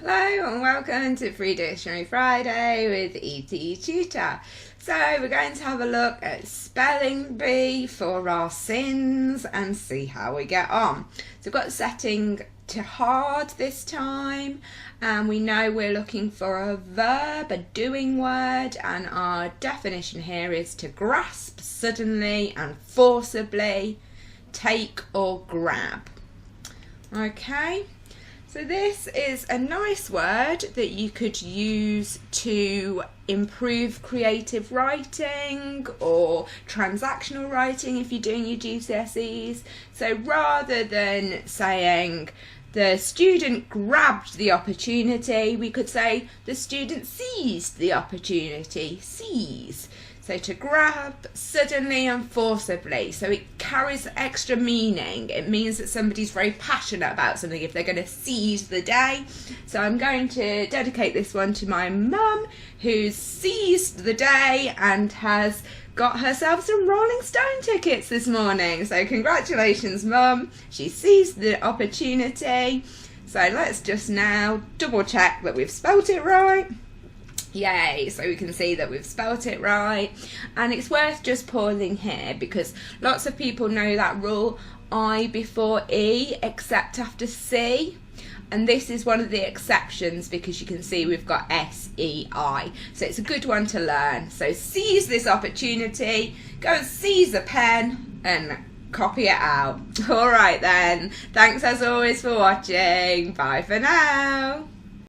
Hello and welcome to Free Dictionary Friday with ETETutor. So we're going to have a look at spelling bee for our sins and see how we get on. So we've got setting to hard this time, and we know we're looking for a verb, a doing word, and our definition here is to grasp suddenly and forcibly, take or grab. Okay. So this is a nice word that you could use to improve creative writing or transactional writing if you're doing your GCSEs. So rather than saying the student grabbed the opportunity, we could say the student seized the opportunity. Seize. So to grab suddenly and forcibly, so it carries extra meaning. It means that somebody's very passionate about something if they're going to seize the day. So I'm going to dedicate this one to my mum, who's seized the day and has got herself some Rolling Stone tickets this morning. So congratulations, mum. She seized the opportunity. So let's just now double check that we've spelt it right. Yay, so we can see that we've spelt it right. And it's worth just pausing here because lots of people know that rule, I before E except after C. And this is one of the exceptions because you can see we've got S-E-I. So it's a good one to learn. So seize this opportunity, go and seize a pen and copy it out. All right then, thanks as always for watching. Bye for now.